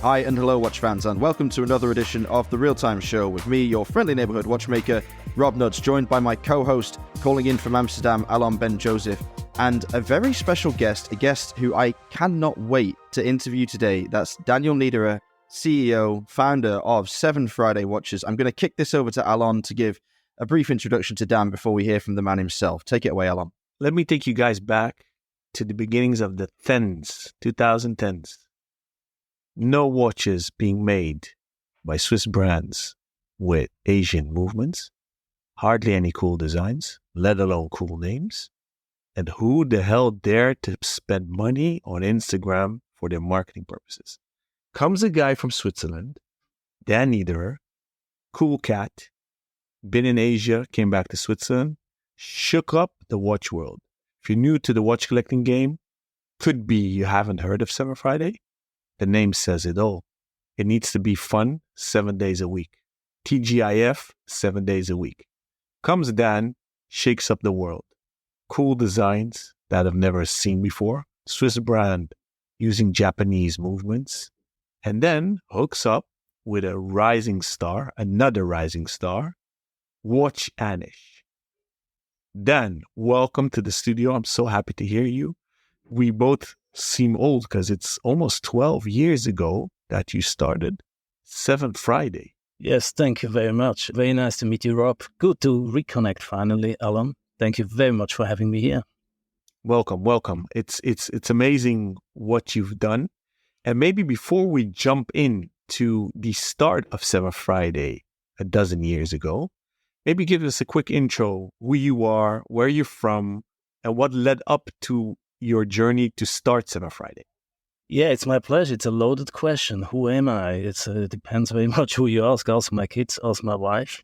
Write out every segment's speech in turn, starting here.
Hi and hello, watch fans, and welcome to another edition of The Real Time Show with me, your friendly neighborhood watchmaker, Rob Nuts, joined by my co-host, calling in from Amsterdam, Alon Ben Joseph, and a very special guest, a guest who I cannot wait to interview today. That's Daniel Niederer, CEO, founder of 7Friday Watches. I'm going to kick this over to Alon to give a brief introduction to Dan before we hear from the man himself. Take it away, Alon. Let me take you guys back to the beginnings of the 2010s. No watches being made by Swiss brands with Asian movements, hardly any cool designs, let alone cool names. And who the hell dared to spend money on Instagram for their marketing purposes? Comes a guy from Switzerland, Dan Niederer, cool cat, been in Asia, came back to Switzerland, shook up the watch world. If you're new to the watch collecting game, could be you haven't heard of 7Friday. The name says it all. It needs to be fun 7 days a week. TGIF, 7 days a week. Comes Dan, shakes up the world. Cool designs that I've never seen before. Swiss brand using Japanese movements. And then hooks up with a rising star, another rising star, Watch Anish. Dan, welcome to the studio. I'm so happy to hear you. We both seem old because it's almost 12 years ago that you started 7Friday. Yes, thank you very much. Very nice to meet you, Rob. Good to reconnect finally, Alan. Thank you very much for having me here. Welcome. It's amazing what you've done. And maybe before we jump in to the start of 7Friday a dozen years ago, maybe give us a quick intro, who you are, where you're from, and what led up to your journey to start 7Friday. Yeah, it's my pleasure. It's a loaded question. Who am I? It depends very much who you ask. Ask my kids, ask my wife.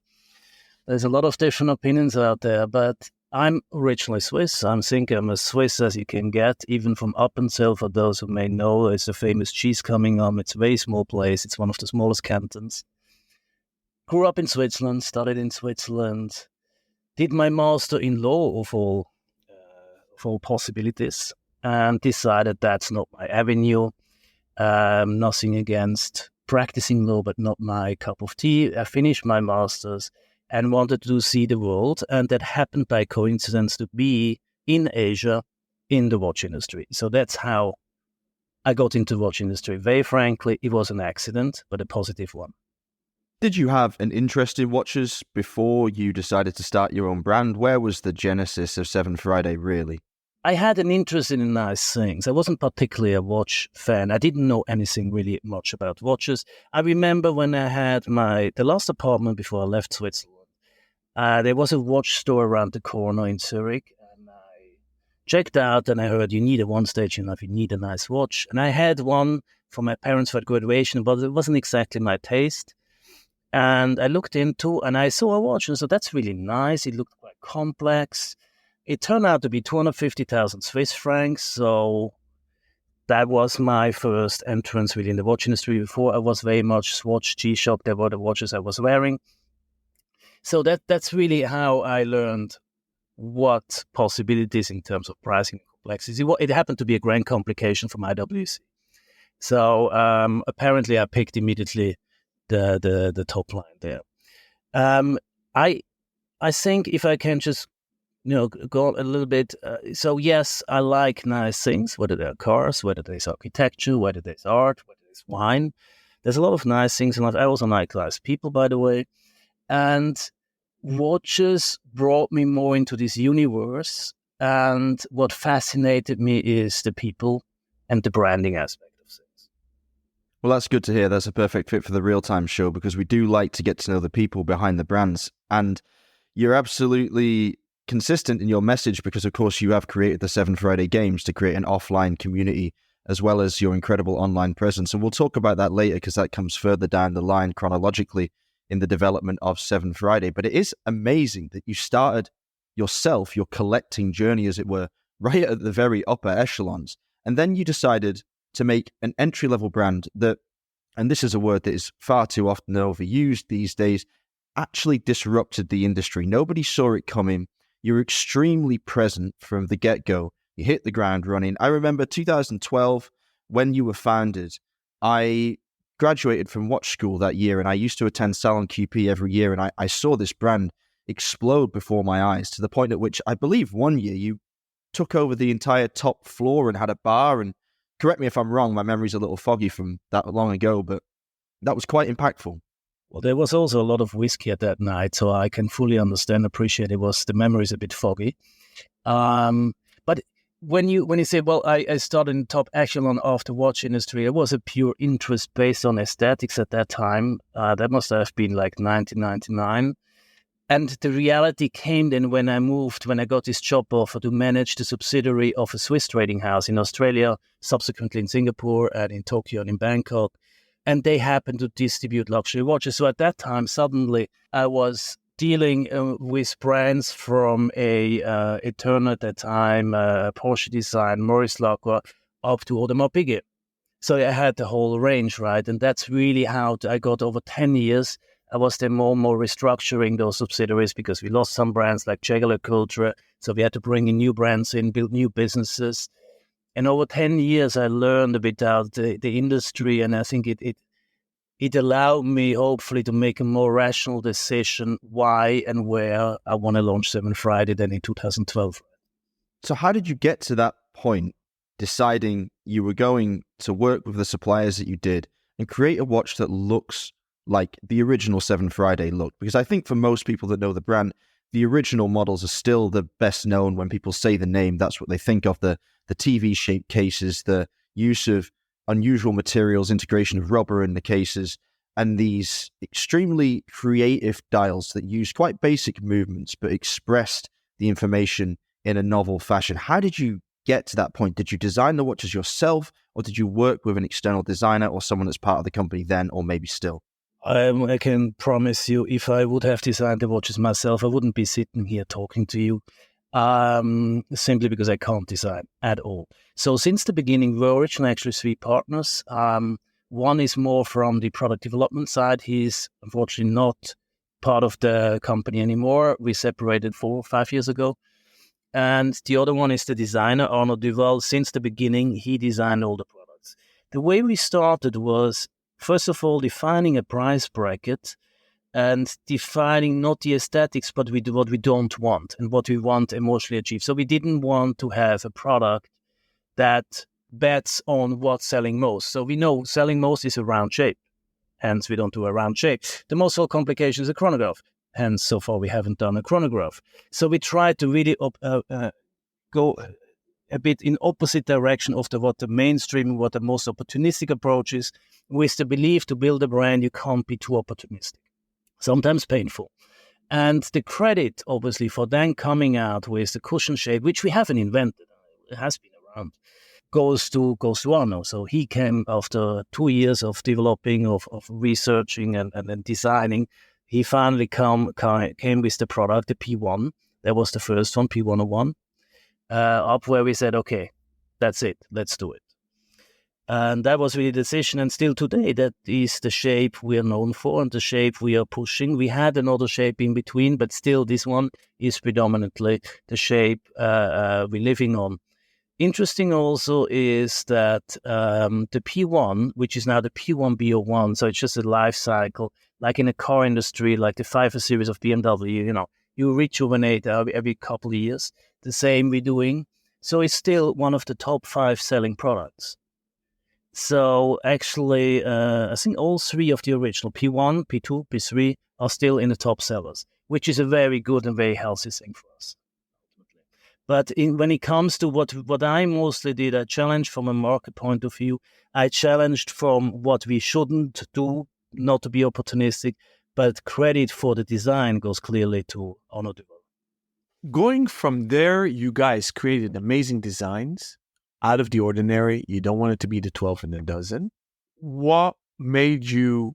There's a lot of different opinions out there, but I'm originally Swiss. I'm as Swiss as you can get, even from Appenzell. For those who may know, it's a famous cheese coming on. It's a very small place. It's one of the smallest cantons. Grew up in Switzerland, studied in Switzerland, did my master in law of all possibilities, and decided that's not my avenue. Nothing against practicing law, but not my cup of tea. I finished my master's and wanted to see the world, and that happened by coincidence to be in Asia in the watch industry. So that's how I got into the watch industry. Very frankly, it was an accident, but a positive one. Did you have an interest in watches before you decided to start your own brand? Where was the genesis of 7Friday really? I had an interest in nice things. I wasn't particularly a watch fan. I didn't know anything really much about watches. I remember when I had the last apartment before I left Switzerland, there was a watch store around the corner in Zurich, and I checked out and I heard you need a nice watch. And I had one for my parents for graduation, but it wasn't exactly my taste. And I looked into and I saw a watch and so that's really nice. It looked quite complex. It turned out to be 250,000 Swiss francs, so that was my first entrance really in the watch industry. Before I was very much Swatch, G-Shock, they were the watches I was wearing. So that's really how I learned what possibilities in terms of pricing and complexity. It happened to be a grand complication from IWC. So apparently I picked immediately the top line there. I think if I can just go a little bit. So yes, I like nice things, whether they're cars, whether there's architecture, whether there's art, whether there's wine. There's a lot of nice things in life. I also like nice people, by the way. And watches brought me more into this universe. And what fascinated me is the people and the branding aspect of things. Well, that's good to hear. That's a perfect fit for the real-time show because we do like to get to know the people behind the brands. And you're absolutely consistent in your message because, of course, you have created the 7Friday Games to create an offline community as well as your incredible online presence. And we'll talk about that later because that comes further down the line chronologically in the development of 7Friday. But it is amazing that you started yourself, your collecting journey, as it were, right at the very upper echelons. And then you decided to make an entry-level brand that, and this is a word that is far too often overused these days, actually disrupted the industry. Nobody saw it coming. You were extremely present from the get-go. You hit the ground running. I remember 2012, when you were founded, I graduated from watch school that year, and I used to attend Salon QP every year, and I saw this brand explode before my eyes to the point at which I believe one year you took over the entire top floor and had a bar. And correct me if I'm wrong, my memory's a little foggy from that long ago, but that was quite impactful. Well, there was also a lot of whiskey at that night, so I can fully understand, appreciate it. Was the memory's a bit foggy. But when you say, well, I started in top echelon of the watch industry, it was a pure interest based on aesthetics at that time. That must have been like 1999. And the reality came then when I got this job offer to manage the subsidiary of a Swiss trading house in Australia, subsequently in Singapore and in Tokyo and in Bangkok. And they happened to distribute luxury watches. So at that time, suddenly I was dealing with brands from a Eterna at that time, Porsche Design, Maurice Lacroix, up to Audemars Piguet. So I had the whole range, right? And that's really how I got over 10 years. I was then more and more restructuring those subsidiaries because we lost some brands like Jaeger Culture. So we had to bring in new brands in, build new businesses. And over 10 years, I learned a bit about the industry. And I think it allowed me, hopefully, to make a more rational decision why and where I want to launch 7Friday then in 2012. So how did you get to that point, deciding you were going to work with the suppliers that you did and create a watch that looks like the original 7Friday look? Because I think for most people that know the brand, the original models are still the best known. When people say the name, that's what they think of, the TV-shaped cases, the use of unusual materials, integration of rubber in the cases, and these extremely creative dials that use quite basic movements but expressed the information in a novel fashion. How did you get to that point? Did you design the watches yourself, or did you work with an external designer or someone that's part of the company then, or maybe still? I can promise you, if I would have designed the watches myself, I wouldn't be sitting here talking to you, simply because I can't design at all. So since the beginning, we were originally actually three partners. One is more from the product development side. He's unfortunately not part of the company anymore. We separated 4 or 5 years ago. And the other one is the designer, Arnaud Duval. Since the beginning, he designed all the products. The way we started was, first of all, defining a price bracket and defining not the aesthetics, but what we don't want and what we want emotionally achieve. So we didn't want to have a product that bets on what's selling most. So we know selling most is a round shape. Hence, we don't do a round shape. The most complication is a chronograph. Hence, so far, we haven't done a chronograph. So we tried to really go a bit in opposite direction of what the mainstream, what the most opportunistic approach is, with the belief to build a brand, you can't be too opportunistic. Sometimes painful. And the credit, obviously, for then coming out with the cushion shape, which we haven't invented, it has been around, goes to Arnaud. So he came after 2 years of developing, of researching and then designing. He finally came with the product, the P1. That was the first one, P101, up where we said, okay, that's it, let's do it. And that was really the decision. And still today, that is the shape we are known for and the shape we are pushing. We had another shape in between, but still this one is predominantly the shape we're living on. Interesting also is that the P1, which is now the P1B01, so it's just a life cycle, like in a car industry, like the 5 series of BMW, you rejuvenate every couple of years. The same we're doing. So it's still one of the top 5 selling products. So actually, I think all 3 of the original, P1, P2, P3, are still in the top sellers, which is a very good and very healthy thing for us. But when it comes to what I mostly did, I challenged from a market point of view. I challenged from what we shouldn't do, not to be opportunistic, but credit for the design goes clearly to Arnaud Duval. Going from there, you guys created amazing designs, out of the ordinary. You don't want it to be the 12 in a dozen. What made you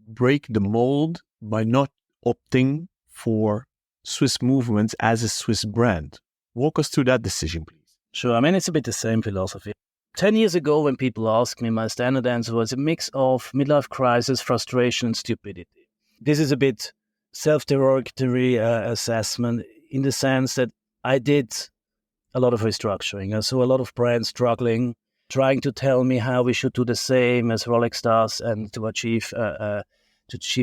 break the mold by not opting for Swiss movements as a Swiss brand? Walk us through that decision, please. Sure. I mean, it's a bit the same philosophy. 10 years ago, when people asked me, my standard answer was a mix of midlife crisis, frustration, and stupidity. This is a bit self-derogatory assessment in the sense that I did a lot of restructuring. I saw a lot of brands struggling. trying to tell me how we should do the same as Rolex does and to achieve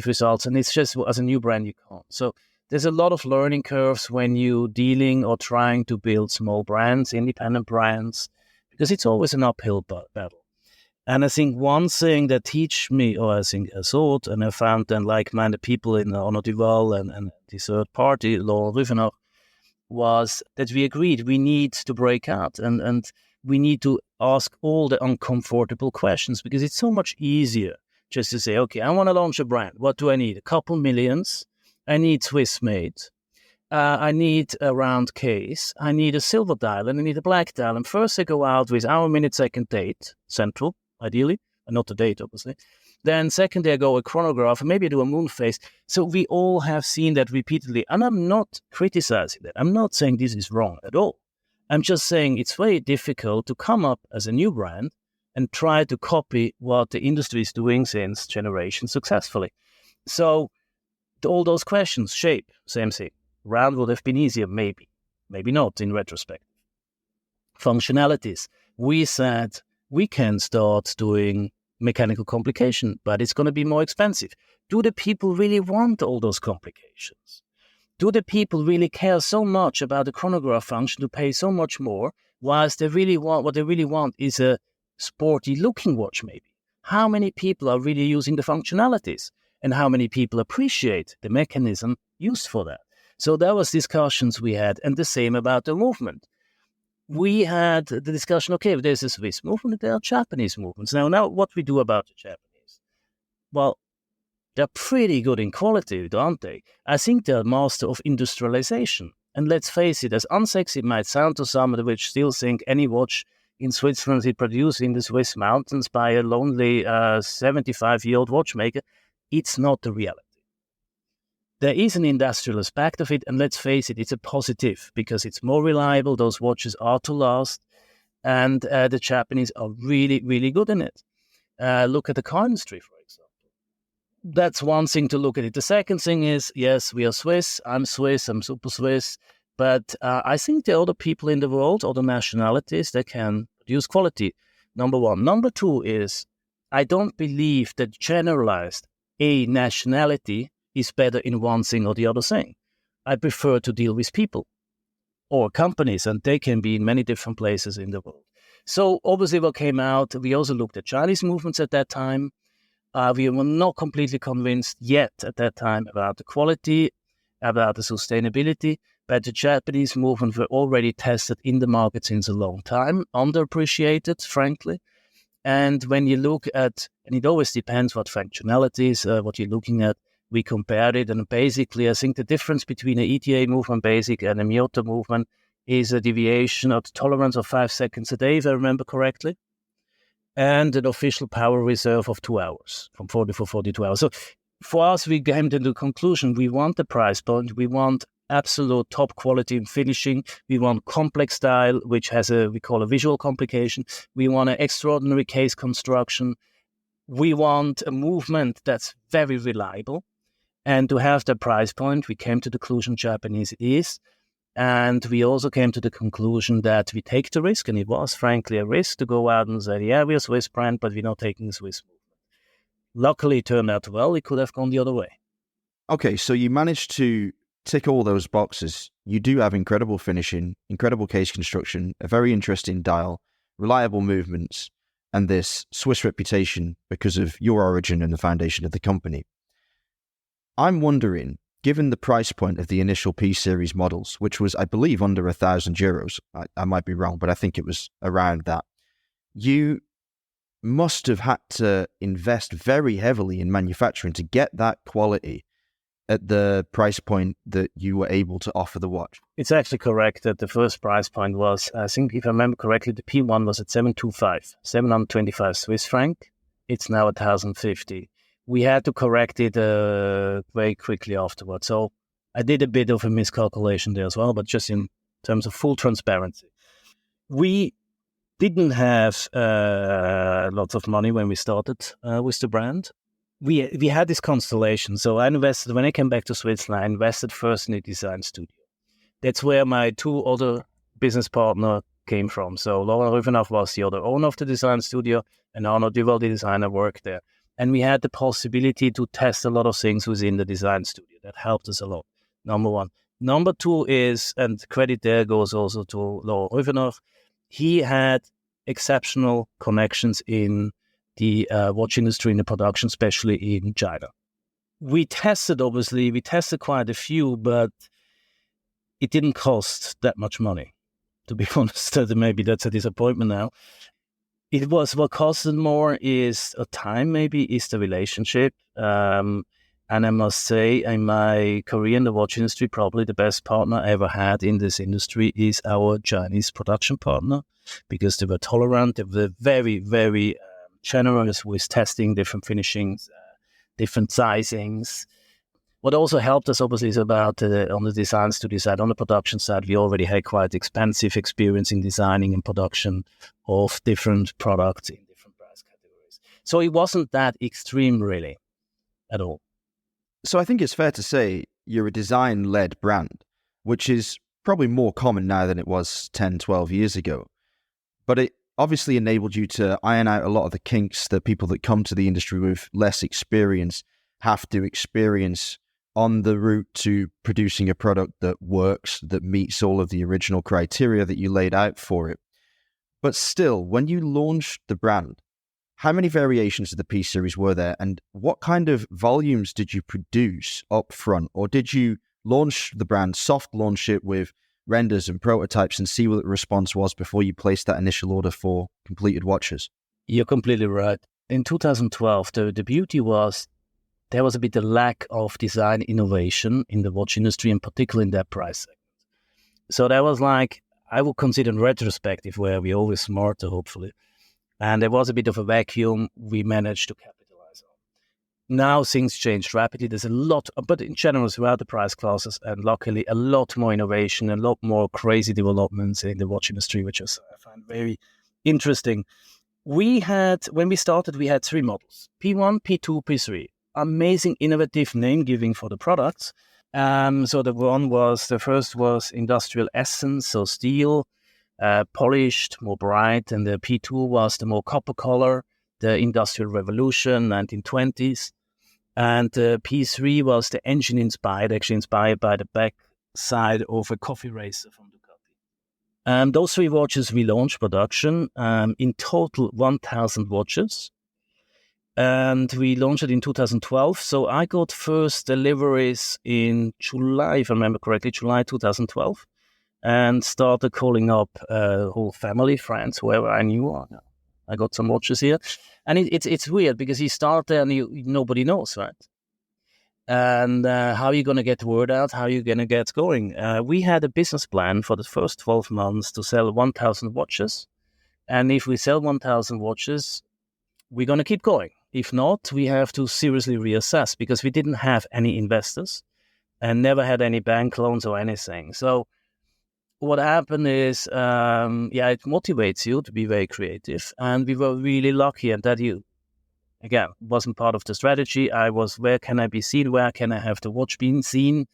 results. And it's just, as a new brand, you can't. So there's a lot of learning curves when you're dealing or trying to build small brands, independent brands, because it's always an uphill battle. And I think one thing that teach me, or I think I thought, and I found then like-minded people in Honor Duval and the third party, Laurent Rivenard, was that we agreed we need to break out and we need to ask all the uncomfortable questions, because it's so much easier just to say, okay, I want to launch a brand. What do I need? A couple millions. I need Swiss made. I need a round case. I need a silver dial and I need a black dial. And first I go out with hour, minute, second, date, central, ideally, and not the date, obviously. Then second day I go a chronograph, and maybe I do a moon phase. So we all have seen that repeatedly. And I'm not criticizing that. I'm not saying this is wrong at all. I'm just saying it's very difficult to come up as a new brand and try to copy what the industry is doing since generations successfully. So all those questions, shape, same thing. Round would have been easier, maybe not in retrospect. Functionalities, we said we can start doing mechanical complication, but it's going to be more expensive. Do the people really want all those complications? Do the people really care so much about the chronograph function to pay so much more, whilst what they really want is a sporty looking watch maybe? How many people are really using the functionalities? And how many people appreciate the mechanism used for that? So that was discussions we had, and the same about the movement. We had the discussion, okay, there's a Swiss movement, there are Japanese movements. Now what we do about the Japanese? Well, they're pretty good in quality, aren't they? I think they're master of industrialization. And let's face it, as unsexy it might sound to some of which still think any watch in Switzerland is produced in the Swiss mountains by a lonely 75-year-old watchmaker, it's not the reality. There is an industrial aspect of it, and let's face it, it's a positive because it's more reliable. Those watches are to last, and the Japanese are really, really good in it. Look at the car industry, for example. That's one thing to look at it. The second thing is, yes, we are Swiss. I'm Swiss. I'm super Swiss. But I think there are other people in the world, other nationalities that can produce quality. Number one. Number two is, I don't believe that generalized a nationality is better in one thing or the other thing. I prefer to deal with people or companies, and they can be in many different places in the world. So obviously what came out, we also looked at Chinese movements at that time. We were not completely convinced yet at that time about the quality, about the sustainability, but the Japanese movement were already tested in the market since a long time, underappreciated, frankly. And when you look at, and it always depends what functionalities, what you're looking at, we compared it, and basically I think the difference between an ETA movement basic and a Miyota movement is a deviation of the tolerance of 5 seconds a day, if I remember correctly, and an official power reserve of 2 hours, from 42 hours. So for us, we came to the conclusion, we want the price point, we want absolute top quality in finishing, we want complex style, which has we call a visual complication, we want an extraordinary case construction, we want a movement that's very reliable. And to have the price point, we came to the conclusion Japanese it is. And we also came to the conclusion that we take the risk, and it was frankly a risk to go out and say, yeah, we're a Swiss brand, but we're not taking a Swiss movement. Luckily, it turned out well. It could have gone the other way. Okay, so you managed to tick all those boxes. You do have incredible finishing, incredible case construction, a very interesting dial, reliable movements, and this Swiss reputation because of your origin and the foundation of the company. I'm wondering, given the price point of the initial P-Series models, which was, I believe, under €1,000, I might be wrong, but I think it was around that, you must have had to invest very heavily in manufacturing to get that quality at the price point that you were able to offer the watch. It's actually correct that the first price point was, I think if I remember correctly, the P1 was at 725 Swiss franc. It's now 1,050. We had to correct it very quickly afterwards. So I did a bit of a miscalculation there as well, but just in terms of full transparency. We didn't have lots of money when we started with the brand. We had this constellation. So I invested, when I came back to Switzerland, I invested first in a design studio. That's where my two other business partners came from. So Laurent Rüfenacht was the other owner of the design studio, and Arno Duval, the designer, worked there. And we had the possibility to test a lot of things within the design studio. That helped us a lot, number one. Number two is, and credit there goes also to Laurent Rüfenacht, he had exceptional connections in the watch industry, in the production, especially in China. We tested quite a few, but it didn't cost that much money, to be honest. Maybe that's a disappointment now. It was what costed more is time, maybe, is the relationship. And I must say, in my career in the watch industry, probably the best partner I ever had in this industry is our Chinese production partner, because they were tolerant. They were very, very generous with testing different finishings, different sizings. What also helped us, obviously, is about on the design studio side, on the production side, we already had quite expensive experience in designing and production of different products in different price categories. So it wasn't that extreme, really, at all. So I think it's fair to say you're a design-led brand, which is probably more common now than it was 10, 12 years ago. But it obviously enabled you to iron out a lot of the kinks that people that come to the industry with less experience have to experience on the route to producing a product that works, that meets all of the original criteria that you laid out for it. But still, when you launched the brand, how many variations of the P series were there, and what kind of volumes did you produce up front? Or did you launch the brand, soft launch it with renders and prototypes and see what the response was before you placed that initial order for completed watches? You're completely right. In 2012, the beauty was there was a bit of lack of design innovation in the watch industry, and particularly in that price segment. So that was like, I would consider in retrospective, where we're always smarter, hopefully. And there was a bit of a vacuum we managed to capitalize on. Now things changed rapidly. There's a lot, but in general, throughout the price classes, and luckily a lot more innovation, a lot more crazy developments in the watch industry, which I find very interesting. When we started, we had 3 models, P1, P2, P3. Amazing, innovative name giving for the products. So the first was Industrial Essence, so steel, polished, more bright, and the P2 was the more copper color, the Industrial Revolution, 1920s. And the P3 was the engine inspired by the back side of a coffee racer from Ducati. Those 3 watches we launched production, in total 1,000 watches. And we launched it in 2012. So I got first deliveries in July, if I remember correctly, July 2012, and started calling up whole family, friends, whoever I knew. I got some watches here. And it's weird because you start there and nobody knows, right? And how are you going to get the word out? How are you going to get going? We had a business plan for the first 12 months to sell 1,000 watches. And if we sell 1,000 watches, we're going to keep going. If not, we have to seriously reassess, because we didn't have any investors and never had any bank loans or anything. So what happened is, it motivates you to be very creative. And we were really lucky, and that again, wasn't part of the strategy. I was, where can I be seen? Where can I have the watch being seen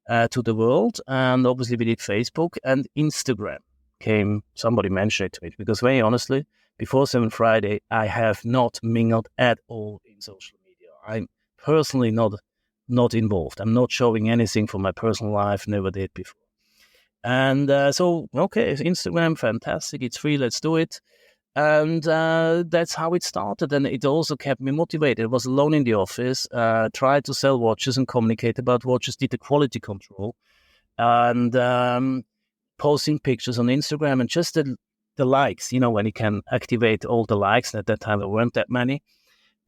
to the world? And obviously we did Facebook, and Instagram came, somebody mentioned it to me, because very honestly, before 7 Friday, I have not mingled at all in social media. I'm personally not involved. I'm not showing anything from my personal life, never did before. And Instagram, fantastic. It's free, let's do it. And that's how it started. And it also kept me motivated. I was alone in the office, tried to sell watches and communicate about watches, did the quality control, and posting pictures on Instagram, and just the likes, when you can activate all the likes. At that time, there weren't that many.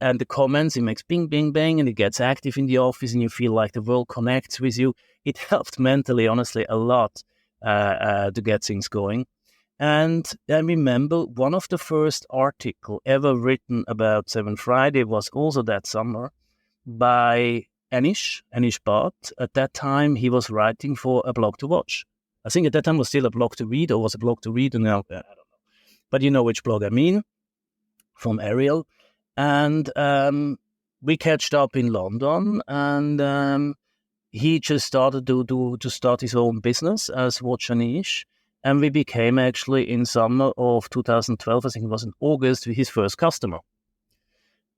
And the comments, it makes bing, bing, bang, and it gets active in the office, and you feel like the world connects with you. It helped mentally, honestly, a lot to get things going. And I remember one of the first article ever written about 7 Friday was also that summer by Anish Bhatt. At that time, he was writing for a blog to watch. I think at that time was still a blog to read, or was a blog to read, and now I don't know. But you know which blog I mean, from Ariel. And we catched up in London, and he just started to start his own business as Watch Anish. And we became actually in summer of 2012, I think it was in August, his first customer.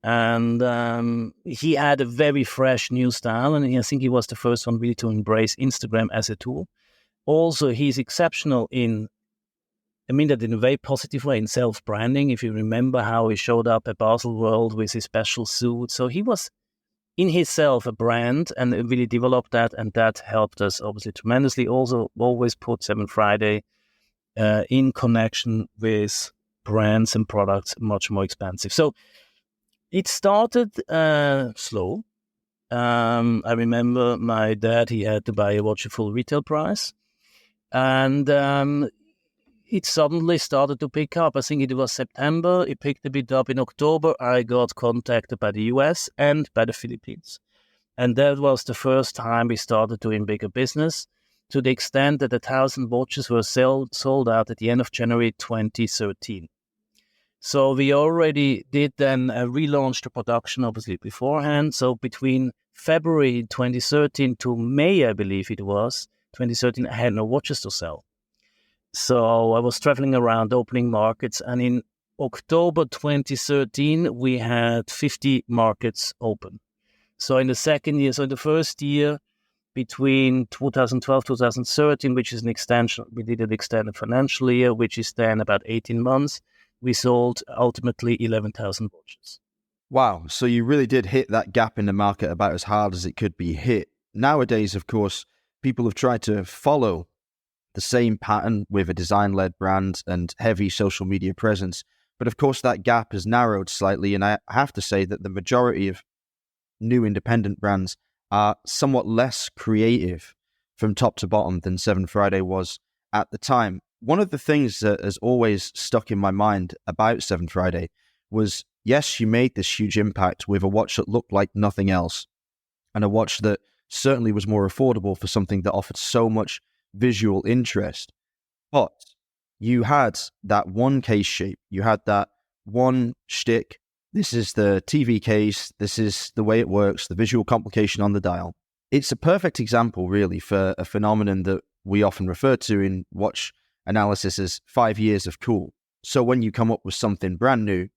And he had a very fresh new style, and I think he was the first one really to embrace Instagram as a tool. Also, he's exceptional in that in a very positive way, in self-branding. If you remember how he showed up at Basel World with his special suit. So he was in himself a brand and really developed that, and that helped us obviously tremendously. Also, always put 7Friday in connection with brands and products much more expensive. So it started slow. I remember my dad, he had to buy a watch at full retail price. And it suddenly started to pick up. I think it was September. It picked a bit up in October. I got contacted by the US and by the Philippines. And that was the first time we started doing bigger business, to the extent that 1,000 watches were sold out at the end of January 2013. So we already did then relaunch the production, obviously, beforehand. So between February 2013 to May, I believe it was, 2013, I had no watches to sell. So I was traveling around opening markets, and in October 2013, we had 50 markets open. So in the second year, so in the first year, between 2012, 2013, which is an extension, we did an extended financial year, which is then about 18 months, we sold ultimately 11,000 watches. Wow. So you really did hit that gap in the market about as hard as it could be hit. Nowadays, of course, people have tried to follow the same pattern with a design-led brand and heavy social media presence. But of course, that gap has narrowed slightly. And I have to say that the majority of new independent brands are somewhat less creative from top to bottom than 7Friday was at the time. One of the things that has always stuck in my mind about 7Friday was, yes, you made this huge impact with a watch that looked like nothing else, and a watch that certainly was more affordable for something that offered so much visual interest. But you had that one case shape, you had that one shtick. This is the TV case, this is the way it works, the visual complication on the dial. It's a perfect example, really, for a phenomenon that we often refer to in watch analysis as 5 years of cool. So when you come up with something brand new,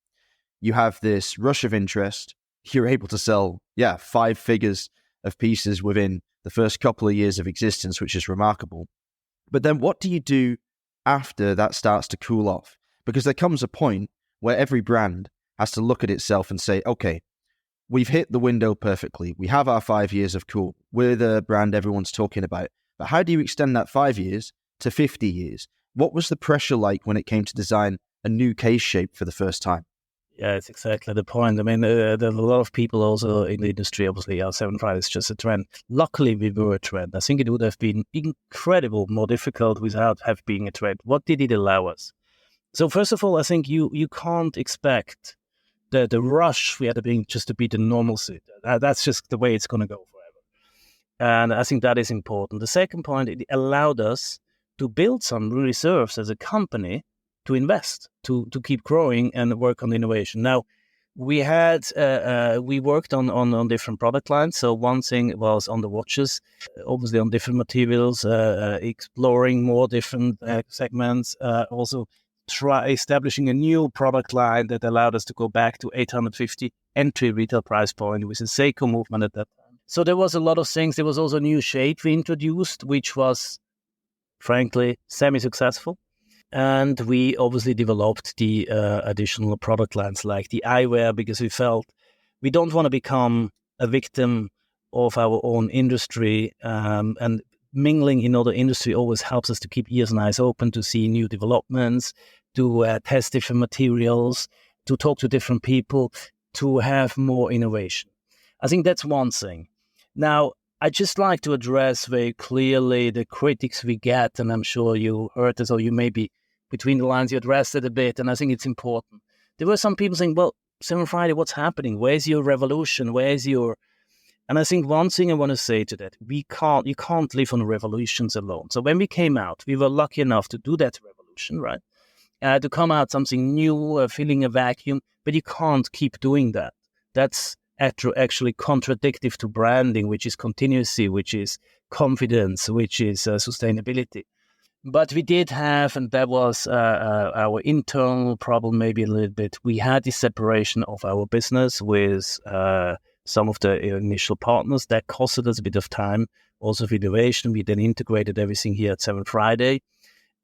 you have this rush of interest, you're able to sell, 5 figures of pieces within the first couple of years of existence, which is remarkable. But then what do you do after that starts to cool off? Because there comes a point where every brand has to look at itself and say, okay, we've hit the window perfectly. We have our 5 years of cool. We're the brand everyone's talking about. But how do you extend that 5 years to 50 years? What was the pressure like when it came to design a new case shape for the first time? Yeah, it's exactly the point. I mean, there are a lot of people also in the industry, obviously, 7Friday is just a trend. Luckily, we were a trend. I think it would have been incredible, more difficult without have being a trend. What did it allow us? So first of all, I think you can't expect the rush we had to be just to be the normalcy. That's just the way it's going to go forever. And I think that is important. The second point, it allowed us to build some reserves as a company to invest, to keep growing and work on innovation. Now, we worked on different product lines. So one thing was on the watches, obviously on different materials, exploring more different segments, also establishing a new product line that allowed us to go back to 850 entry retail price point with a Seiko movement at that time. So there was a lot of things. There was also a new shape we introduced, which was, frankly, semi-successful. And we obviously developed the additional product lines like the eyewear, because we felt we don't want to become a victim of our own industry, and mingling in other industry always helps us to keep ears and eyes open to see new developments, to test different materials, to talk to different people, to have more innovation. I think that's one thing. Now, I just like to address very clearly the critics we get, and I'm sure you heard this, or you maybe between the lines you addressed it a bit, and I think it's important. There were some people saying, well, 7Friday, what's happening? Where's your revolution? And I think one thing I want to say to that, you can't live on revolutions alone. So when we came out, we were lucky enough to do that revolution, right? To come out something new, filling a vacuum, but you can't keep doing that. That's actually contradictory to branding, which is continuity, which is confidence, which is sustainability. But we did have, and that was our internal problem maybe a little bit, we had this separation of our business with some of the initial partners. That costed us a bit of time, also of innovation. We then integrated everything here at 7Friday.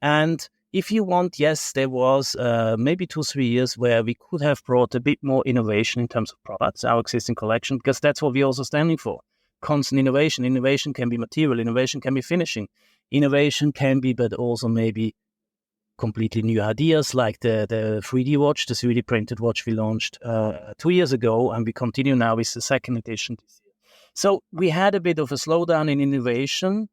And if you want, yes, there was maybe 2-3 years where we could have brought a bit more innovation in terms of products, our existing collection, because that's what we're also standing for. Constant innovation. Innovation can be material. Innovation can be finishing. Innovation can be, but also maybe completely new ideas like the 3D watch, the 3D printed watch we launched 2 years ago, and we continue now with the second edition this year. So we had a bit of a slowdown in innovation,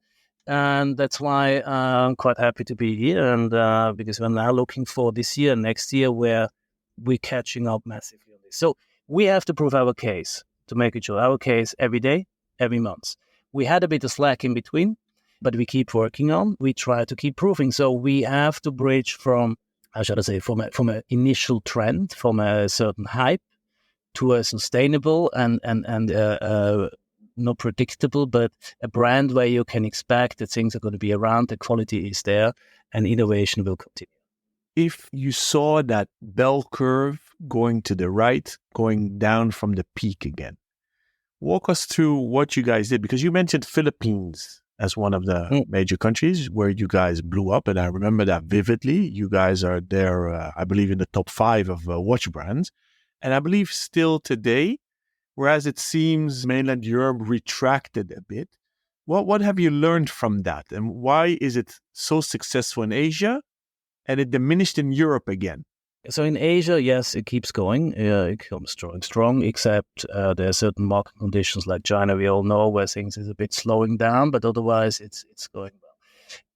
and that's why I'm quite happy to be here, and because we're now looking for this year, next year, where we're catching up massively on this. So we have to prove our case, to make it sure our case every day, every month. We had a bit of slack in between, but we keep working on. We try to keep proving. So we have to bridge from, how should I say, from an initial trend, from a certain hype to a sustainable and not predictable, but a brand where you can expect that things are going to be around, the quality is there, and innovation will continue. If you saw that bell curve going to the right, going down from the peak again, walk us through what you guys did, because you mentioned Philippines as one of the major countries where you guys blew up. And I remember that vividly. You guys are there, I believe, in the top 5 of watch brands. And I believe still today, whereas it seems mainland Europe retracted a bit. What have you learned from that? And why is it so successful in Asia and it diminished in Europe again? So in Asia, yes, it keeps going. It comes strong, except there are certain market conditions like China, we all know, where things is a bit slowing down, but otherwise it's going well.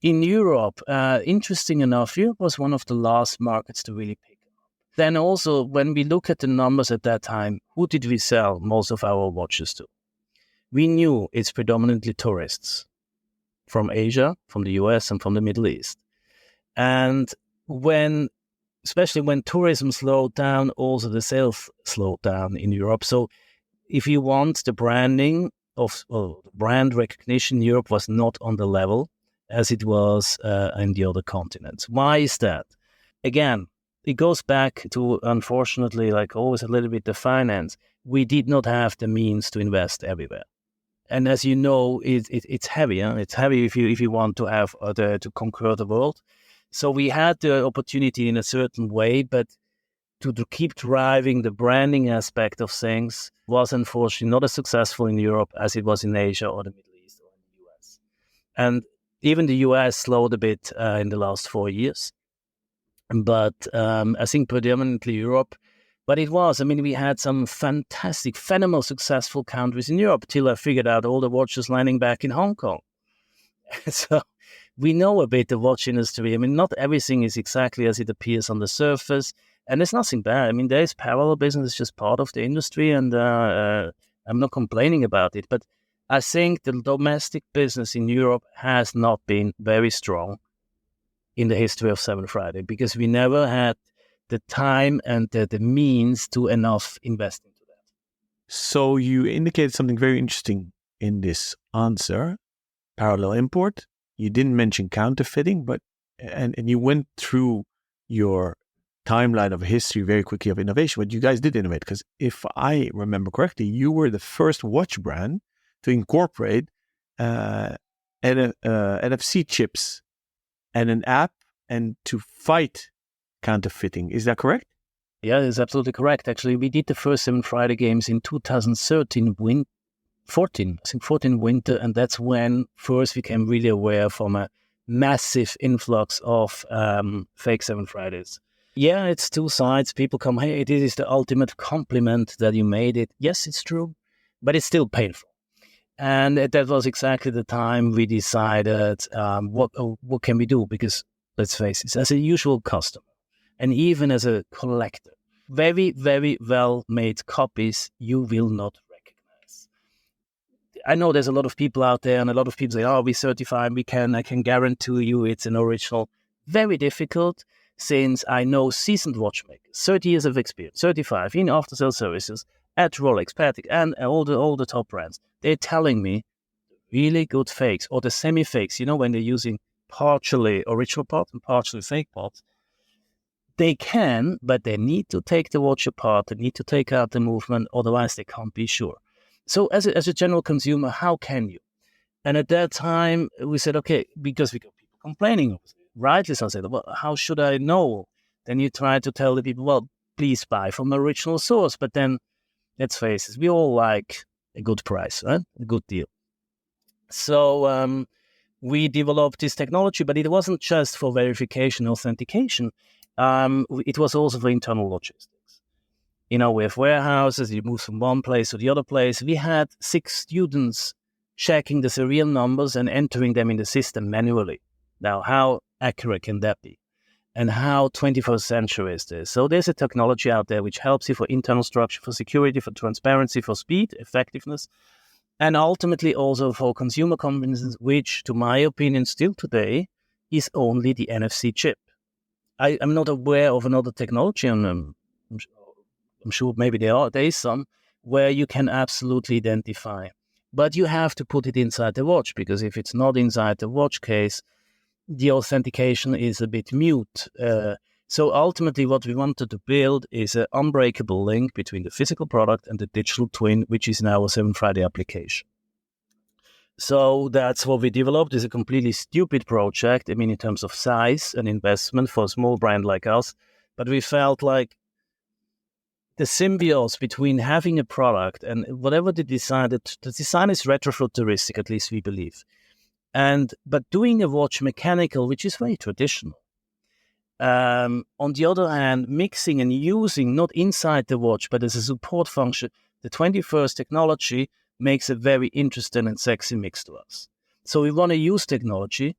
In Europe, interesting enough, Europe was one of the last markets to really pick up. Then also, when we look at the numbers at that time, who did we sell most of our watches to? We knew it's predominantly tourists from Asia, from the US, and from the Middle East. And especially when tourism slowed down, also the sales slowed down in Europe. So if you want, the branding of brand recognition in Europe was not on the level as it was in the other continents. Why is that? Again, it goes back to, unfortunately, like always a little bit the finance. We did not have the means to invest everywhere. And as you know, it's heavy. Huh? It's heavy if you want to have to conquer the world. So we had the opportunity in a certain way, but to keep driving the branding aspect of things was unfortunately not as successful in Europe as it was in Asia or the Middle East or in the US. And even the US slowed a bit in the last 4 years. But I think predominantly Europe. But it was, we had some fantastic, phenomenal successful countries in Europe till I figured out all the watches landing back in Hong Kong. So we know a bit the watch industry. Not everything is exactly as it appears on the surface, and there's nothing bad. There is parallel business, it's just part of the industry, and I'm not complaining about it. But I think the domestic business in Europe has not been very strong in the history of 7Friday because we never had the time and the means to enough invest into that. So you indicated something very interesting in this answer, parallel import. You didn't mention counterfeiting, but and you went through your timeline of history very quickly of innovation, but you guys did innovate because if I remember correctly, you were the first watch brand to incorporate NFC chips and an app and to fight counterfeiting. Is that correct? Yeah, it's absolutely correct. Actually, we did the first 7Friday games in 2013 14 winter, and that's when first we became really aware from a massive influx of fake 7Fridays. Yeah, it's two sides. People come, hey, this is the ultimate compliment that you made it. Yes, it's true, but it's still painful. And that was exactly the time we decided what can we do? Because let's face it, as a usual customer and even as a collector, very, very well-made copies you will not recognize. I know there's a lot of people out there and a lot of people say, we certify, I can guarantee you it's an original. Very difficult since I know seasoned watchmakers, 30 years of experience, 35 in after-sales services at Rolex, Patek, and all the top brands. They're telling me really good fakes or the semi-fakes, when they're using partially original parts and partially fake parts, they can, but they need to take the watch apart. They need to take out the movement, otherwise they can't be sure. So as a general consumer, how can you? And at that time, we said, okay, because we got people complaining, rightly so. I said, well, how should I know? Then you try to tell the people, well, please buy from the original source. But then, let's face it, we all like a good price, right? A good deal. So we developed this technology, but it wasn't just for verification, authentication. It was also for internal logistics. We have warehouses, you move from one place to the other place. We had 6 students checking the serial numbers and entering them in the system manually. Now, how accurate can that be? And how 21st century is this? So there's a technology out there which helps you for internal structure, for security, for transparency, for speed, effectiveness, and ultimately also for consumer convenience, which, to my opinion, still today is only the NFC chip. I'm not aware of another technology, and I'm sure maybe there is some, where you can absolutely identify. But you have to put it inside the watch, because if it's not inside the watch case, the authentication is a bit mute. So ultimately what we wanted to build is an unbreakable link between the physical product and the digital twin, which is now a 7Friday application. So that's what we developed. It's a completely stupid project, in terms of size and investment for a small brand like us. But we felt like the symbiosis between having a product and whatever the design is retrofuturistic, at least we believe. But doing a watch mechanical, which is very traditional. On the other hand, mixing and using, not inside the watch, but as a support function, the 21st technology makes a very interesting and sexy mix to us. So we want to use technology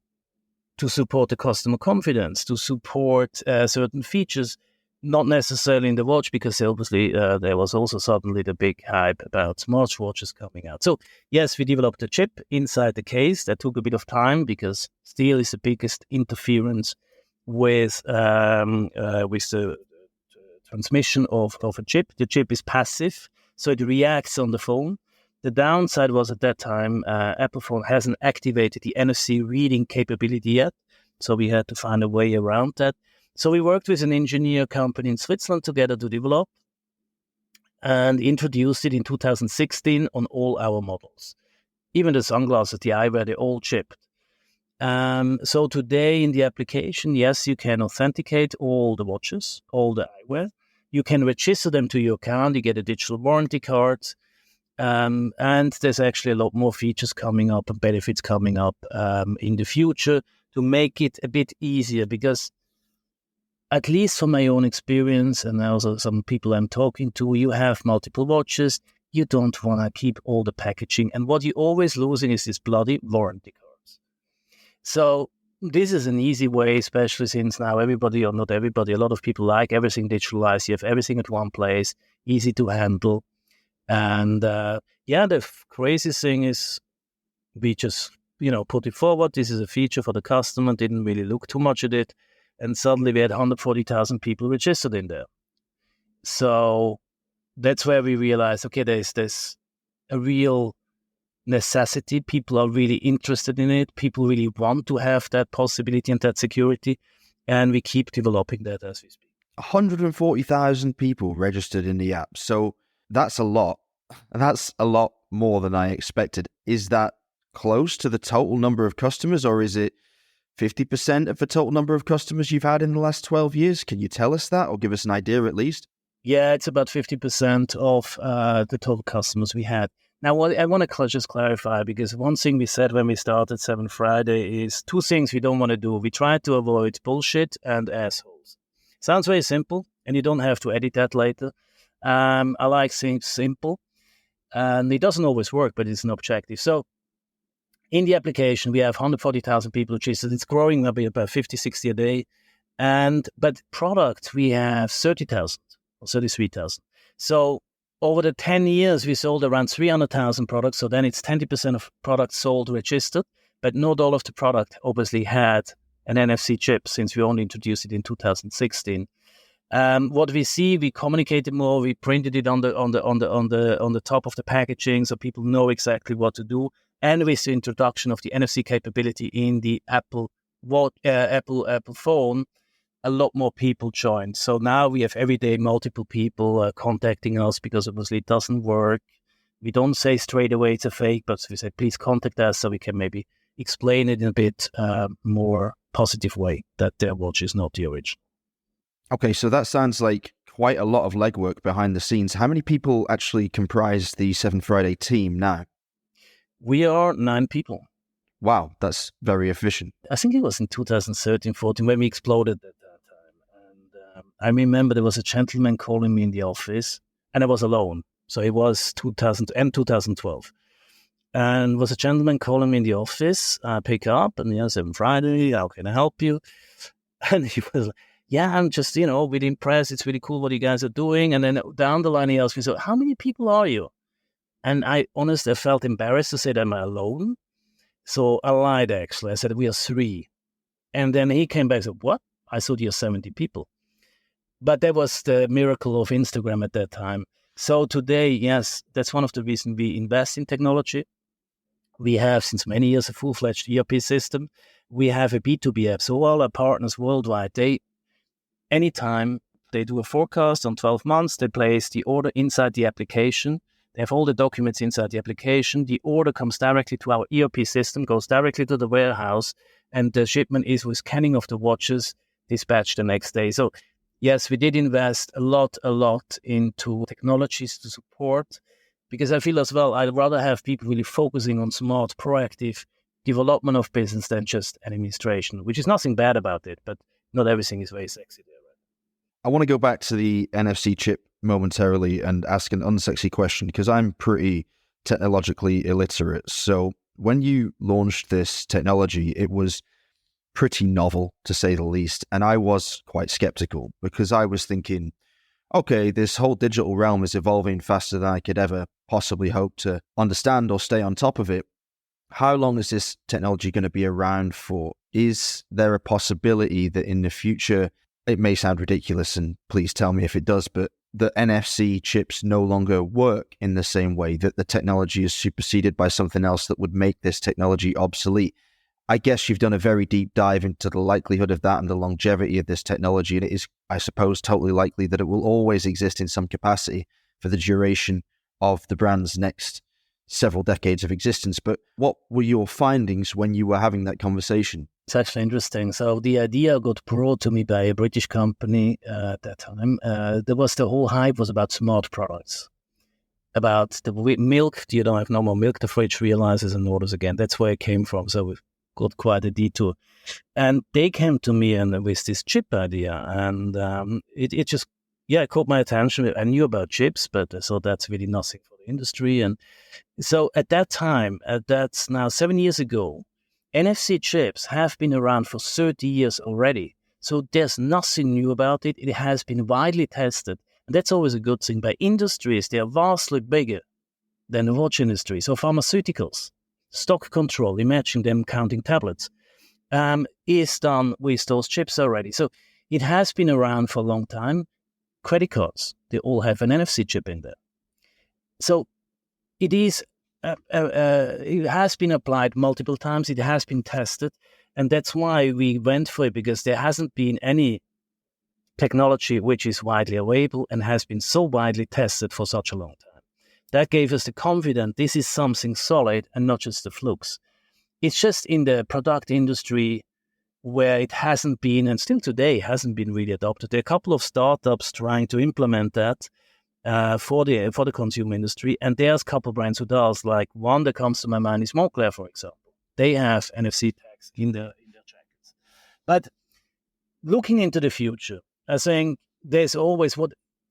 to support the customer confidence, to support certain features, not necessarily in the watch, because obviously there was also suddenly the big hype about smartwatches coming out. So yes, we developed a chip inside the case. That took a bit of time because steel is the biggest interference with the transmission of a chip. The chip is passive, so it reacts on the phone. The downside was at that time, Apple phone hasn't activated the NFC reading capability yet, so we had to find a way around that. So we worked with an engineer company in Switzerland together to develop and introduced it in 2016 on all our models. Even the sunglasses, the eyewear, they're all chipped. So today in the application, yes, you can authenticate all the watches, all the eyewear. You can register them to your account. You get a digital warranty card. And there's actually a lot more features coming up and benefits coming up in the future to make it a bit easier, because at least from my own experience and also some people I'm talking to, you have multiple watches. You don't want to keep all the packaging. And what you're always losing is this bloody warranty cards. So this is an easy way, especially since now everybody, or not everybody, a lot of people like everything digitalized. You have everything at one place, easy to handle. And the crazy thing is we just, put it forward. This is a feature for the customer, didn't really look too much at it. And suddenly we had 140,000 people registered in there. So that's where we realized, okay, there's a real necessity. People are really interested in it. People really want to have that possibility and that security. And we keep developing that as we speak. 140,000 people registered in the app. So that's a lot. And that's a lot more than I expected. Is that close to the total number of customers, or is it 50% of the total number of customers you've had in the last 12 years? Can you tell us that, or give us an idea at least? Yeah, it's about 50% of the total customers we had. Now, what I want to just clarify, because one thing we said when we started 7Friday is 2 things we don't want to do. We try to avoid bullshit and assholes. Sounds very simple, and you don't have to edit that later. I like things simple, and it doesn't always work, but it's an objective. So in the application, we have 140,000 people registered. It's growing maybe about 50, 60 a day. But product, we have 30,000 or 33,000. So over the 10 years, we sold around 300,000 products. So then it's 20% of products sold registered, but not all of the product obviously had an NFC chip, since we only introduced it in 2016. What we see, we communicated more. We printed it on the top of the packaging, so people know exactly what to do. And with the introduction of the NFC capability in the Apple Apple phone, a lot more people joined. So now we have every day multiple people contacting us because obviously it doesn't work. We don't say straight away it's a fake, but we say, please contact us so we can maybe explain it in a bit more positive way that their watch is not the original. Okay, so that sounds like quite a lot of legwork behind the scenes. How many people actually comprise the 7Friday team now? We are 9 people. Wow, that's very efficient. I think it was in 2013, 14 when we exploded at that time. And I remember there was a gentleman calling me in the office, and I was alone. So it was 2012. And was a gentleman calling me in the office. I pick up, and 7Friday, how can I help you? And he was like, yeah, I'm just, really impressed. It's really cool what you guys are doing. And then down the line, he asked me, so how many people are you? And I honestly felt embarrassed to say that I'm alone. So I lied, actually. I said, we are 3. And then he came back and said, what? I thought you're 70 people. But that was the miracle of Instagram at that time. So today, yes, that's one of the reasons we invest in technology. We have, since many years, a full-fledged ERP system. We have a B2B app. So all our partners worldwide, anytime they do a forecast on 12 months, they place the order inside the application. They have all the documents inside the application. The order comes directly to our ERP system, goes directly to the warehouse, and the shipment is with scanning of the watches, dispatched the next day. So yes, we did invest a lot into technologies to support, because I feel as well, I'd rather have people really focusing on smart, proactive development of business than just administration, which is nothing bad about it, but not everything is very sexy there. I want to go back to the NFC chip momentarily and ask an unsexy question, because I'm pretty technologically illiterate. So when you launched this technology, it was pretty novel, to say the least. And I was quite skeptical, because I was thinking, okay, this whole digital realm is evolving faster than I could ever possibly hope to understand or stay on top of it. How long is this technology going to be around for? Is there a possibility that in the future, it may sound ridiculous, and please tell me if it does, but the NFC chips no longer work in the same way, that the technology is superseded by something else that would make this technology obsolete? I guess you've done a very deep dive into the likelihood of that and the longevity of this technology, and it is, I suppose, totally likely that it will always exist in some capacity for the duration of the brand's next several decades of existence. But what were your findings when you were having that conversation? It's actually interesting. So the idea got brought to me by a British company at that time. There was the whole hype was about smart products, about the milk. You don't have no more milk. The fridge realizes and orders again. That's where it came from. So we've got quite a detour. And they came to me and with this chip idea, and it just caught my attention. I knew about chips, but I thought that's really nothing for the industry. And so at that time, that's now 7 years ago, NFC chips have been around for 30 years already. So there's nothing new about it. It has been widely tested. And that's always a good thing. By industries, they are vastly bigger than the watch industry. So pharmaceuticals, stock control, imagine them counting tablets, is done with those chips already. So it has been around for a long time. Credit cards, they all have an NFC chip in there. So it is. It has been applied multiple times. It has been tested. And that's why we went for it, because there hasn't been any technology which is widely available and has been so widely tested for such a long time. That gave us the confidence this is something solid and not just the flukes. It's just in the product industry where it hasn't been, and still today hasn't been really adopted. There are a couple of startups trying to implement that for the consumer industry, and there's a couple of brands who does. Like one that comes to my mind is Moncler, for example. They have NFC tags in their jackets. But looking into the future, I think there's always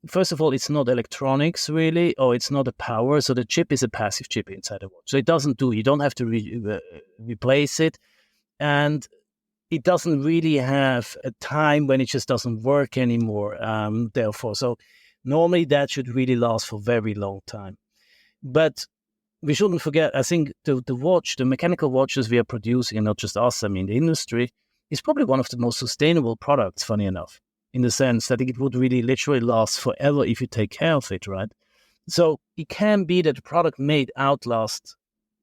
first of all, it's not electronics really, or it's not a power. So the chip is a passive chip inside a watch. So it doesn't you don't have to replace it. And it doesn't really have a time when it just doesn't work anymore. Therefore, so normally that should really last for a very long time. But we shouldn't forget, I think the mechanical watches we are producing, and not just us, I mean the industry, is probably one of the most sustainable products, funny enough, in the sense that it would really literally last forever if you take care of it, right? So it can be that the product may outlast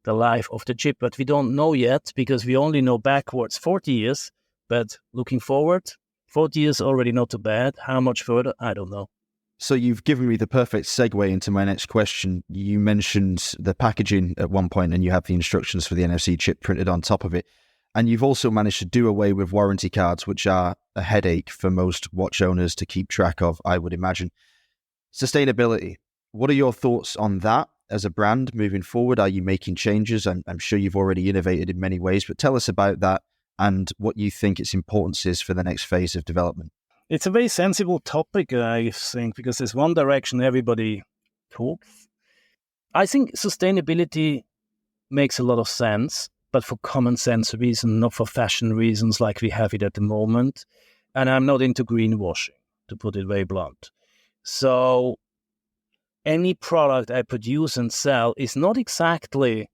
the life of the chip, but we don't know yet, because we only know backwards 40 years. But looking forward, 40 years already not too bad. How much further? I don't know. So you've given me the perfect segue into my next question. You mentioned the packaging at one point, and you have the instructions for the NFC chip printed on top of it. And you've also managed to do away with warranty cards, which are a headache for most watch owners to keep track of, I would imagine. Sustainability. What are your thoughts on that as a brand moving forward? Are you making changes? I'm sure you've already innovated in many ways, but tell us about that and what you think its importance is for the next phase of development. It's a very sensible topic, I think, because there's one direction everybody talks. I think sustainability makes a lot of sense, but for common sense reasons, not for fashion reasons like we have it at the moment. And I'm not into greenwashing, to put it very blunt. So any product I produce and sell is not exactly,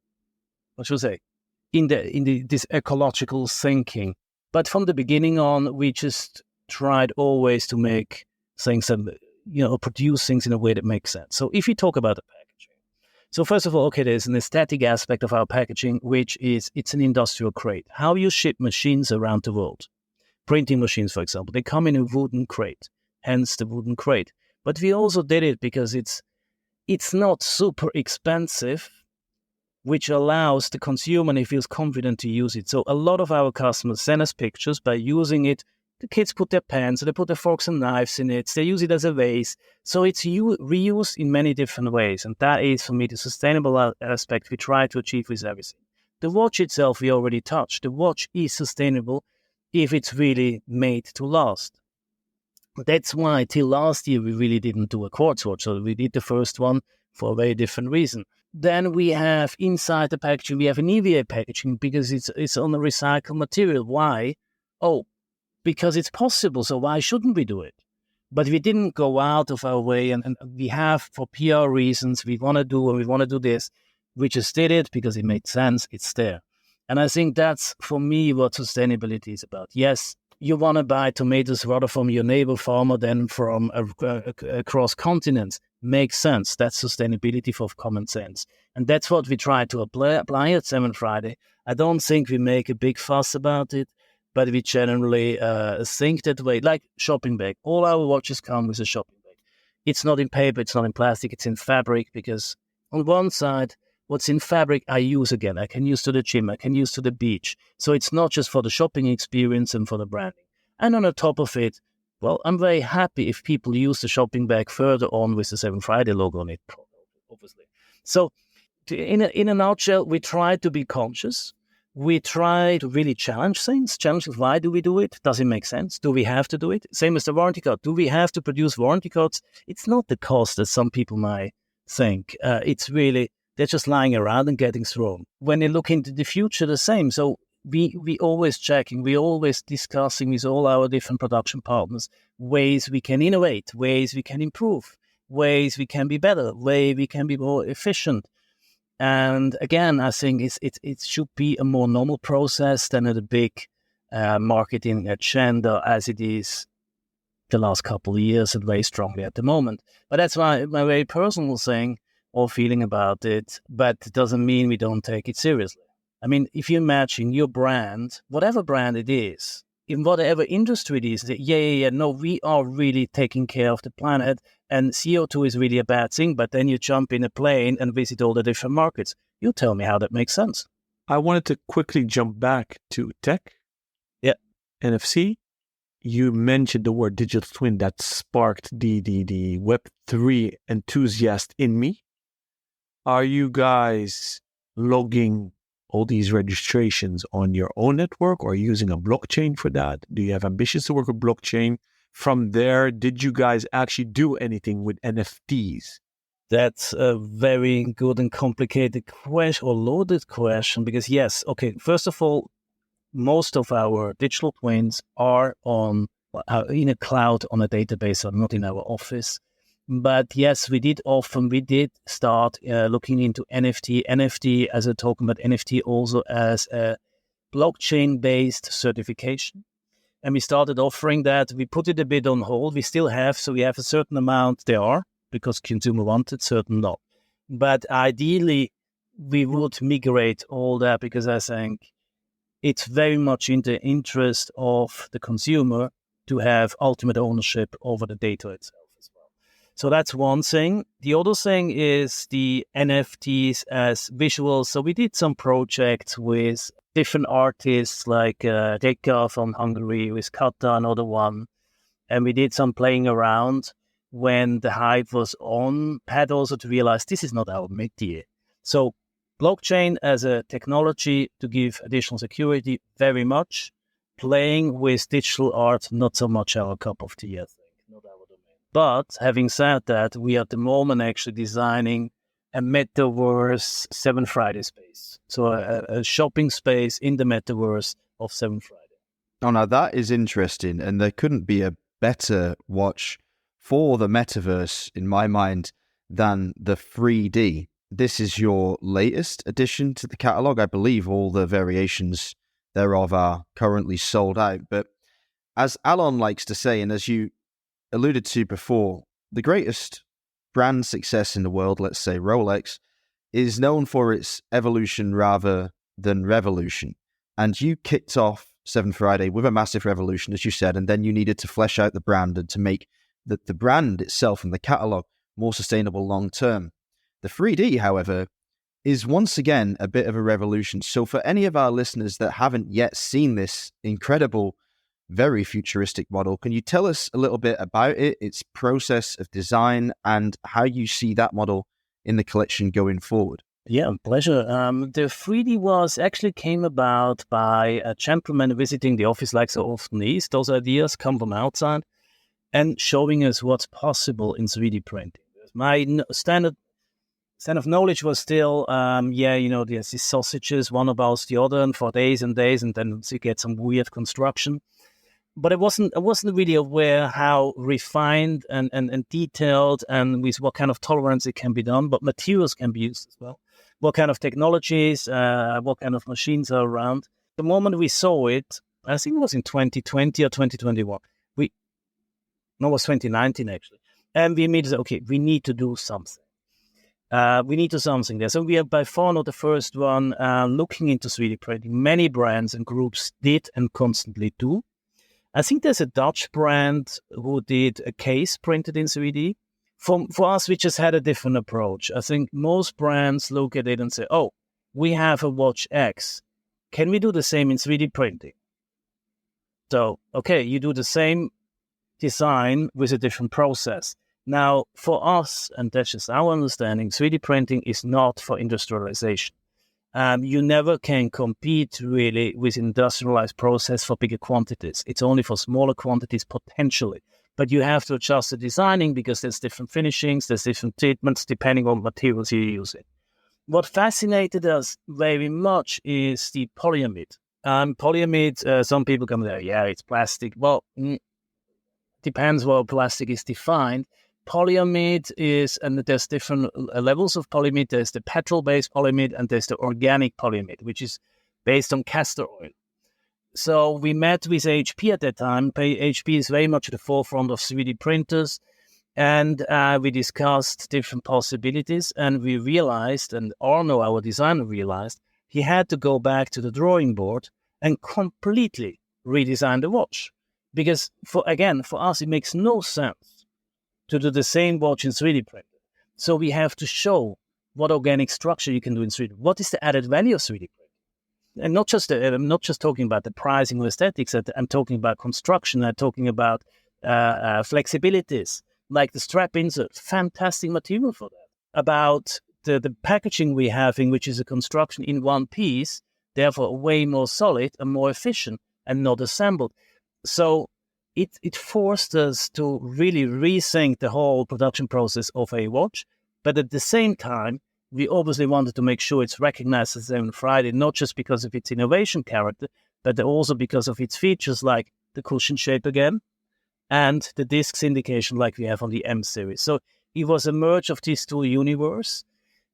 what should I say, in this ecological thinking. But from the beginning on, we just tried always to make things and produce things in a way that makes sense. So if you talk about the packaging, so first of all, okay, there's an aesthetic aspect of our packaging, which is it's an industrial crate. How you ship machines around the world, printing machines, for example, they come in a wooden crate, hence the wooden crate. But we also did it because it's not super expensive, which allows the consumer, and he feels confident to use it. So a lot of our customers send us pictures by using it. The kids put their pens, they put their forks and knives in it. They use it as a vase. So it's reused in many different ways. And that is, for me, the sustainable aspect we try to achieve with everything. The watch itself, we already touched. The watch is sustainable if it's really made to last. That's why till last year, we really didn't do a quartz watch. So we did the first one for a very different reason. Then we have inside the packaging, we have an EVA packaging because it's on a recycled material. Why? Because it's possible, so why shouldn't we do it? But we didn't go out of our way, and we have, for PR reasons, we want to do this. We just did it because it made sense, it's there. And I think that's, for me, what sustainability is about. Yes, you want to buy tomatoes rather from your neighbor farmer than from across continents. Makes sense. That's sustainability for common sense. And that's what we try to apply at 7 Friday. I don't think we make a big fuss about it, but we generally think that way, like shopping bag. All our watches come with a shopping bag. It's not in paper, it's not in plastic, it's in fabric, because on one side, what's in fabric, I use again. I can use to the gym, I can use to the beach. So it's not just for the shopping experience and for the branding. And on the top of it, well, I'm very happy if people use the shopping bag further on with the 7 Friday logo on it, obviously. So in a nutshell, we try to be conscious. We try to really challenge things. Why do we do it? Does it make sense? Do we have to do it? Same as the warranty card. Do we have to produce warranty cards? It's not the cost that some people might think. It's really, they're just lying around and getting thrown. When they look into the future, the same. So we always checking, we always discussing with all our different production partners ways we can innovate, ways we can improve, ways we can be better, ways we can be more efficient. And again, I think it should be a more normal process than a big marketing agenda as it is the last couple of years and very strongly at the moment. But that's my very personal thing or feeling about it. But it doesn't mean we don't take it seriously. I mean, if you imagine your brand, whatever brand it is, in whatever industry it is, no, we are really taking care of the planet, and CO2 is really a bad thing, but then you jump in a plane and visit all the different markets. You tell me how that makes sense. I wanted to quickly jump back to tech. Yeah. NFC. You mentioned the word digital twin that sparked the Web3 enthusiast in me. Are you guys logging all these registrations on your own network or using a blockchain for that? Do you have ambitions to work with blockchain? From there, did you guys actually do anything with NFTs? That's a very good and complicated question, or loaded question, because yes, okay, first of all, most of our digital twins are in a cloud on a database, or not in our office. But yes, we did start looking into NFT as a token, but NFT also as a blockchain-based certification. And we started offering that. We put it a bit on hold. We still have, so we have a certain amount there because consumer wanted, certain not. But ideally, we would migrate all that because I think it's very much in the interest of the consumer to have ultimate ownership over the data itself as well. So that's one thing. The other thing is the NFTs as visuals. So we did some projects with different artists like Reka from Hungary, with Kata, another one. And we did some playing around when the hype was on. Had also to realize this is not our métier. So blockchain as a technology to give additional security, very much. Playing with digital art, not so much our cup of tea, I think, not our domain. But having said that, we are at the moment actually designing a metaverse 7Friday space. So a shopping space in the metaverse of 7Friday. Oh, now that is interesting. And there couldn't be a better watch for the metaverse, in my mind, than the 3D. This is your latest addition to the catalog. I believe all the variations thereof are currently sold out. But as Alon likes to say, and as you alluded to before, the greatest brand success in the world, let's say Rolex, is known for its evolution rather than revolution. And you kicked off 7Friday with a massive revolution, as you said, and then you needed to flesh out the brand and to make the brand itself and the catalog more sustainable long term. The 3D, however, is once again a bit of a revolution. So for any of our listeners that haven't yet seen this incredible, very futuristic model, can you tell us a little bit about it, its process of design, and how you see that model in the collection going forward? Yeah, pleasure. The 3D actually came about by a gentleman visiting the office like so often is. Those ideas come from outside and showing us what's possible in 3D printing. My standard of knowledge was still, there's these sausages, one above the other, and for days and days, and then you get some weird construction. But I wasn't really aware how refined and detailed and with what kind of tolerance it can be done, but materials can be used as well. What kind of technologies, what kind of machines are around. The moment we saw it, I think it was in 2020 or 2021. It was 2019 actually. And we immediately said, okay, we need to do something. We need to do something there. So we are by far not the first one looking into 3D printing. Many brands and groups did and constantly do. I think there's a Dutch brand who did a case printed in 3D. For us, we just had a different approach. I think most brands look at it and say, oh, we have a watch X. Can we do the same in 3D printing? So, okay, you do the same design with a different process. Now, for us, and that's just our understanding, 3D printing is not for industrialization. You never can compete really with industrialized process for bigger quantities. It's only for smaller quantities potentially. But you have to adjust the designing because there's different finishings, there's different treatments depending on materials you're using. What fascinated us very much is the polyamide. Polyamide, some people come there, yeah, it's plastic. Well, depends what plastic is defined. Polyamide is, and there's different levels of polyamide. There's the petrol-based polyamide and there's the organic polyamide, which is based on castor oil. So we met with HP at that time. HP is very much at the forefront of 3D printers. And we discussed different possibilities. And we realized, and Arno, our designer, realized, he had to go back to the drawing board and completely redesign the watch. Because, for us, it makes no sense to do the same watch in 3D printer. So we have to show what organic structure you can do in 3D. What is the added value of 3D printing? And not just I'm not just talking about the pricing or aesthetics. I'm talking about construction. I'm talking about flexibilities, like the strap insert. Fantastic material for that. About the packaging we're having, which is a construction in one piece, therefore way more solid and more efficient and not assembled. So it forced us to really rethink the whole production process of a watch. But at the same time, we obviously wanted to make sure it's recognized as 7Friday, not just because of its innovation character, but also because of its features like the cushion shape again and the disc syndication like we have on the M series. So it was a merge of these two universes.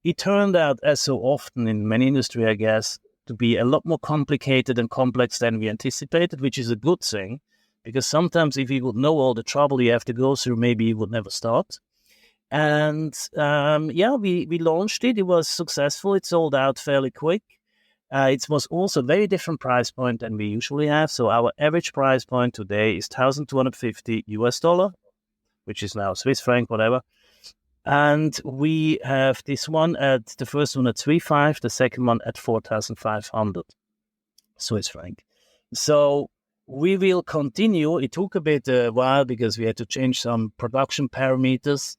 It turned out, as so often in many industry, I guess, to be a lot more complicated and complex than we anticipated, which is a good thing, because sometimes if you would know all the trouble you have to go through, maybe you would never start. And we launched it. It was successful. It sold out fairly quick. It was also a very different price point than we usually have. So our average price point today is $1,250, which is now Swiss franc, whatever. And we have this one the first one at 3,500, the second one at 4,500 Swiss franc. So we will continue. It took a bit while because we had to change some production parameters.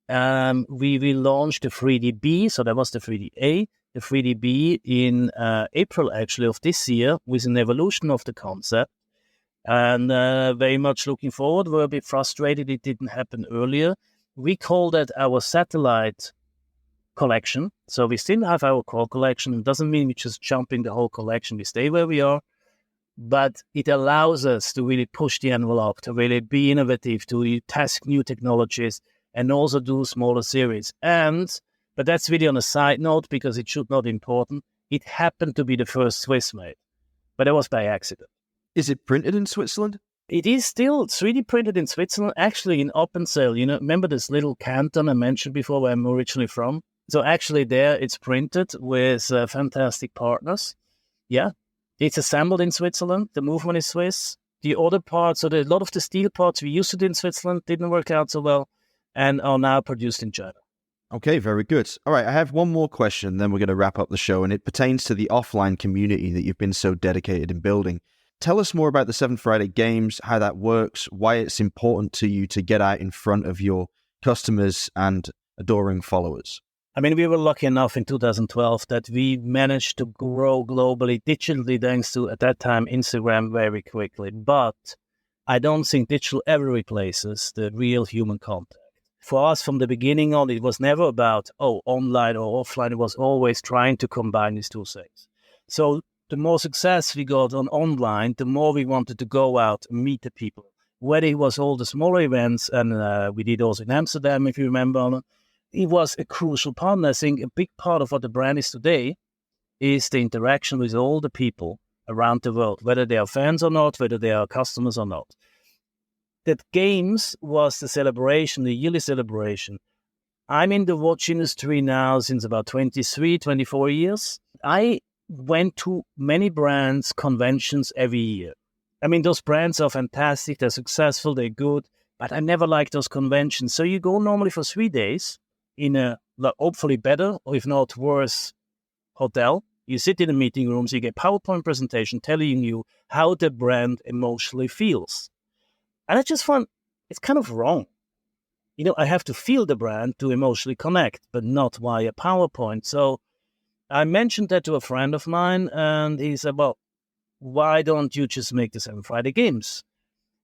We will launch the 3DB, so that was the 3DA, the 3DB in April actually of this year with an evolution of the concept. And very much looking forward. We're a bit frustrated it didn't happen earlier. We call that our satellite collection. So we still have our core collection. It doesn't mean we just jump in the whole collection. We stay where we are. But it allows us to really push the envelope, to really be innovative, to test new technologies, and also do smaller series. But that's really on a side note because it should not be important. It happened to be the first Swiss made, but it was by accident. Is it printed in Switzerland? It is still 3D printed in Switzerland, actually in Appenzell. Remember this little canton I mentioned before where I'm originally from? So actually there it's printed with fantastic partners. Yeah, it's assembled in Switzerland. The movement is Swiss. The other parts, so a lot of the steel parts we used to do in Switzerland didn't work out so well and are now produced in China. Okay, very good. All right, I have one more question, then we're going to wrap up the show, and it pertains to the offline community that you've been so dedicated in building. Tell us more about the 7 Friday Games, how that works, why it's important to you to get out in front of your customers and adoring followers. I mean, we were lucky enough in 2012 that we managed to grow globally, digitally, thanks to, at that time, Instagram very quickly. But I don't think digital ever replaces the real human contact. For us, from the beginning on, it was never about, online or offline. It was always trying to combine these two things. So the more success we got on online, the more we wanted to go out and meet the people. Whether it was all the smaller events, and we did also in Amsterdam, if you remember, it was a crucial part. And I think a big part of what the brand is today is the interaction with all the people around the world, whether they are fans or not, whether they are customers or not. That Games was the celebration, the yearly celebration. I'm in the watch industry now since about 23, 24 years. I went to many brands, conventions every year. I mean, those brands are fantastic, they're successful, they're good, but I never liked those conventions. So you go normally for 3 days in a hopefully better, or if not worse, hotel. You sit in the meeting rooms, you get PowerPoint presentation telling you how the brand emotionally feels. And I just found it's kind of wrong. I have to feel the brand to emotionally connect, but not via PowerPoint. So I mentioned that to a friend of mine, and he said, well, why don't you just make the 7 Friday Games?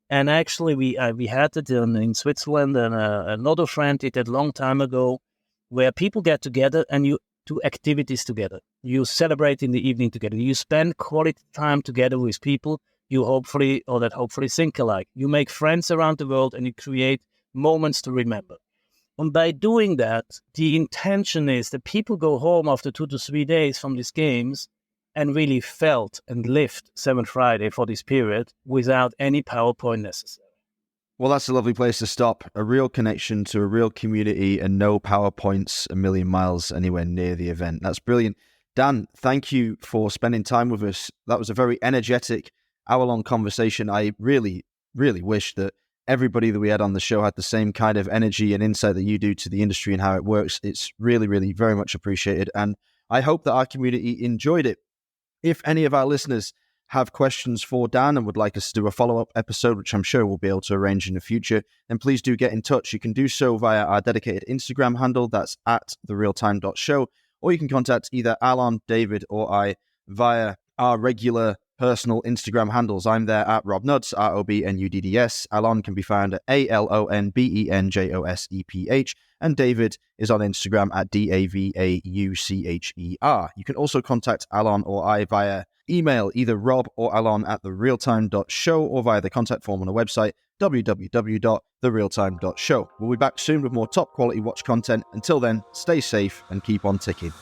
And actually, we had it in Switzerland, and another friend did it a long time ago, where people get together and you do activities together. You celebrate in the evening together. You spend quality time together with people you hopefully think alike. You make friends around the world, and you create moments to remember. And by doing that, the intention is that people go home after 2 to 3 days from these games and really felt and lived 7 Friday for this period without any PowerPoint necessary. Well, that's a lovely place to stop. A real connection to a real community and no PowerPoints a million miles anywhere near the event. That's brilliant. Dan, thank you for spending time with us. That was a very energetic, hour-long conversation. I really, really wish that everybody that we had on the show had the same kind of energy and insight that you do to the industry and how it works. It's really, really very much appreciated. And I hope that our community enjoyed it. If any of our listeners have questions for Dan and would like us to do a follow-up episode, which I'm sure we'll be able to arrange in the future, then please do get in touch. You can do so via our dedicated Instagram handle. That's at therealtime.show. Or you can contact either Alon, David, or I via our regular personal Instagram handles. I'm there at RobNuds, ROBNUDDS. Alon can be found at ALONBENJOSEPH. And David is on Instagram at DAVAUCHER. You can also contact Alon or I via email, either Rob or Alon at therealtime.show, or via the contact form on the website, www.therealtime.show. We'll be back soon with more top quality watch content. Until then, stay safe and keep on ticking.